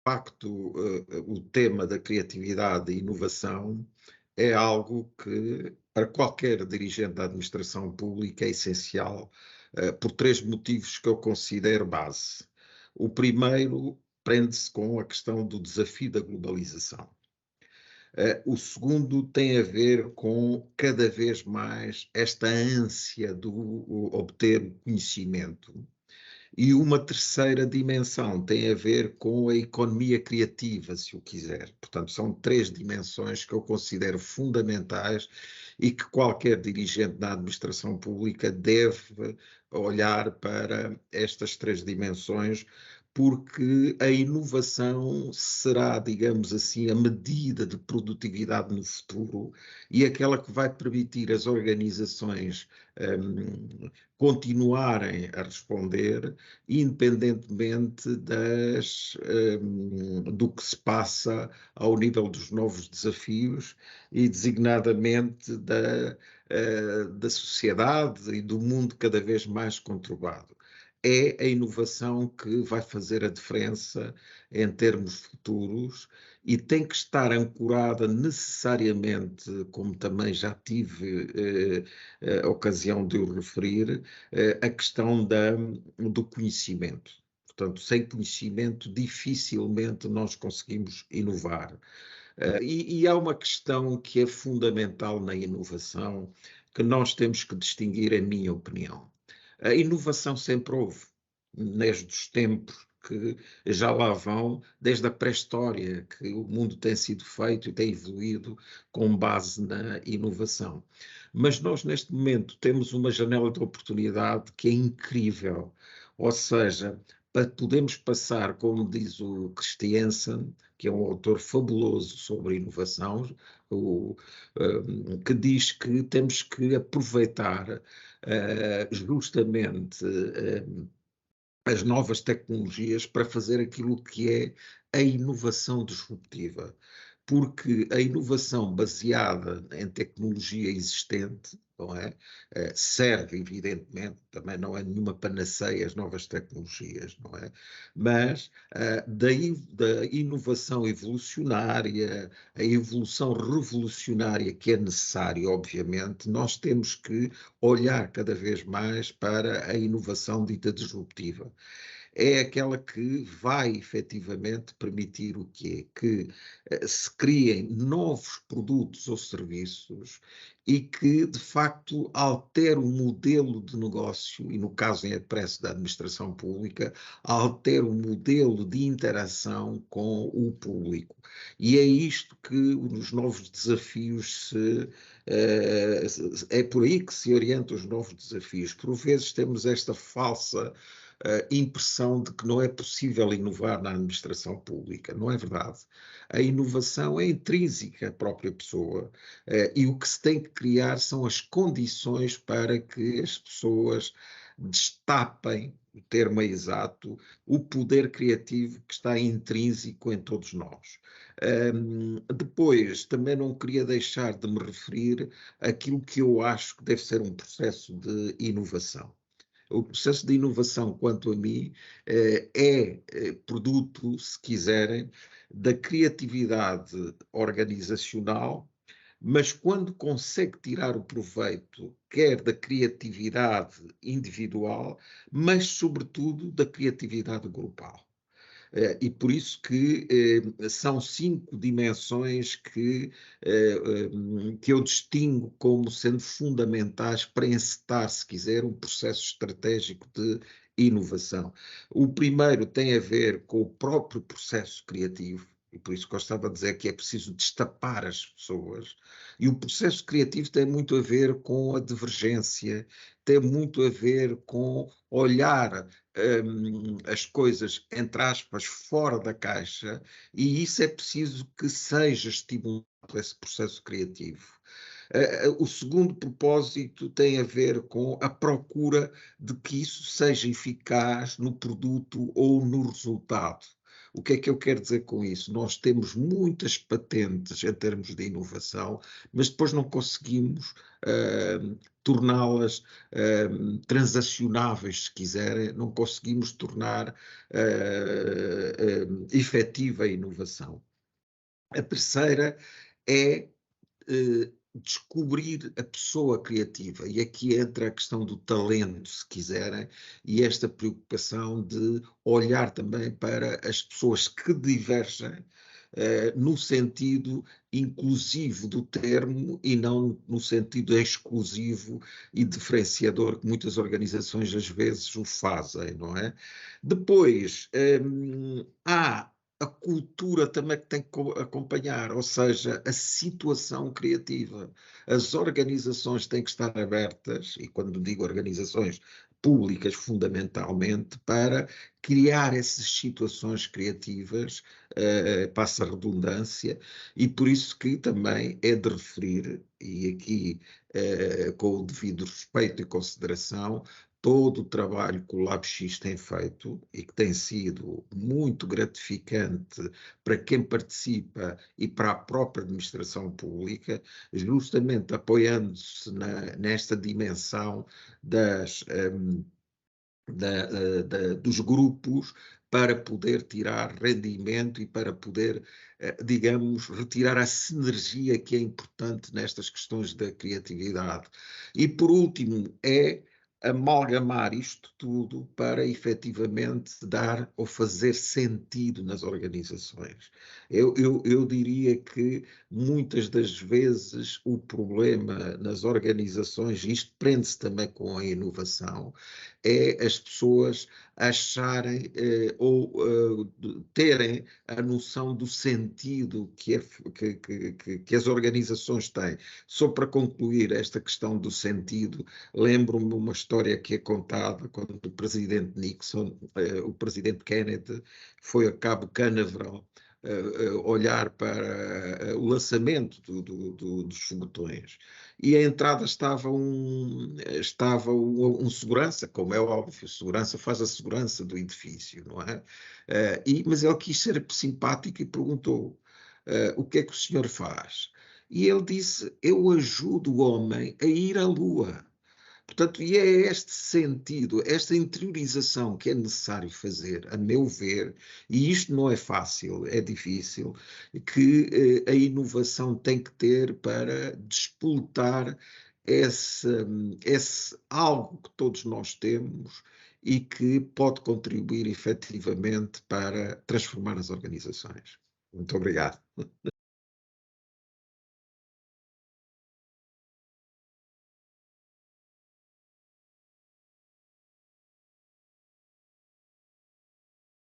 facto, o tema da criatividade e inovação é algo que, para qualquer dirigente da administração pública, é essencial, por três motivos que eu considero base. O primeiro prende-se com a questão do desafio da globalização. O segundo tem a ver com cada vez mais esta ânsia de obter conhecimento. E uma terceira dimensão tem a ver com a economia criativa, se o quiser. Portanto, são três dimensões que eu considero fundamentais e que qualquer dirigente da administração pública deve olhar para estas três dimensões, porque a inovação será, digamos assim, a medida de produtividade no futuro e aquela que vai permitir às organizações continuarem a responder, independentemente do que se passa ao nível dos novos desafios e, designadamente, da sociedade e do mundo cada vez mais conturbado. É a inovação que vai fazer a diferença em termos futuros e tem que estar ancorada necessariamente, como também já tive a ocasião de o referir, a questão do conhecimento. Portanto, sem conhecimento, dificilmente nós conseguimos inovar. E há uma questão que é fundamental na inovação, que nós temos que distinguir, em minha opinião. A inovação sempre houve, desde os tempos que já lá vão, desde a pré-história, que o mundo tem sido feito e tem evoluído com base na inovação. Mas nós, neste momento, temos uma janela de oportunidade que é incrível. Ou seja, podemos passar, como diz o Christiansen, que é um autor fabuloso sobre inovação, que diz que temos que aproveitar justamente as novas tecnologias para fazer aquilo que é a inovação disruptiva. Porque a inovação baseada em tecnologia existente, não é? Serve, evidentemente, também não é nenhuma panaceia as novas tecnologias, não é? Mas da inovação evolucionária, a evolução revolucionária que é necessária, obviamente, nós temos que olhar cada vez mais para a inovação dita disruptiva. É aquela que vai efetivamente permitir o quê? Que se criem novos produtos ou serviços e que, de facto, altere o modelo de negócio, e no caso em apreço da administração pública, altere o modelo de interação com o público. E é isto que os novos desafios é por aí que se orientam os novos desafios. Por vezes temos esta falsa impressão de que não é possível inovar na administração pública. Não é verdade. A inovação é intrínseca à própria pessoa e o que se tem que criar são as condições para que as pessoas destapem, o termo é exato, o poder criativo que está intrínseco em todos nós. Depois, também não queria deixar de me referir àquilo que eu acho que deve ser um processo de inovação. O processo de inovação, quanto a mim, é produto, se quiserem, da criatividade organizacional, mas quando consegue tirar o proveito, quer da criatividade individual, mas, sobretudo, da criatividade grupal. E por isso que são cinco dimensões que eu distingo como sendo fundamentais para encetar, se quiser, um processo estratégico de inovação. O primeiro tem a ver com o próprio processo criativo, e por isso gostava de dizer que é preciso destapar as pessoas, e o processo criativo tem muito a ver com a divergência, tem muito a ver com olhar as coisas, entre aspas, fora da caixa, e isso é preciso que seja estimulado esse processo criativo. O segundo propósito tem a ver com a procura de que isso seja eficaz no produto ou no resultado. O que é que eu quero dizer com isso? Nós temos muitas patentes em termos de inovação, mas depois não conseguimos torná-las transacionáveis, se quiserem, não conseguimos tornar efetiva a inovação. A terceira é descobrir a pessoa criativa, e aqui entra a questão do talento, se quiserem, e esta preocupação de olhar também para as pessoas que divergem, no sentido inclusivo do termo e não no sentido exclusivo e diferenciador que muitas organizações às vezes o fazem, não é? Depois, há a cultura também que tem que acompanhar, ou seja, a situação criativa. As organizações têm que estar abertas, e quando digo organizações públicas, fundamentalmente, para criar essas situações criativas, passa a redundância, e por isso que também é de referir, e aqui com o devido respeito e consideração, todo o trabalho que o LabX tem feito e que tem sido muito gratificante para quem participa e para a própria administração pública, justamente apoiando-se nesta dimensão das, dos grupos para poder tirar rendimento e para poder, digamos, retirar a sinergia que é importante nestas questões da criatividade. E por último, é amalgamar isto tudo para efetivamente dar ou fazer sentido nas organizações. Eu diria que muitas das vezes o problema nas organizações, e isto prende-se também com a inovação, é as pessoas acharem ou terem a noção do sentido que as organizações têm. Só para concluir esta questão do sentido, lembro-me uma história que é contada quando o presidente Nixon, o presidente Kennedy, foi a Cabo Canaveral olhar para o lançamento dos foguetões. E à entrada estava um segurança, como é óbvio, segurança faz a segurança do edifício, não é? Mas ele quis ser simpático e perguntou: o que é que o senhor faz? E ele disse: eu ajudo o homem a ir à Lua. Portanto, e é este sentido, esta interiorização que é necessário fazer, a meu ver, e isto não é fácil, é difícil, que a inovação tem que ter para despoletar esse algo que todos nós temos e que pode contribuir efetivamente para transformar as organizações. Muito obrigado.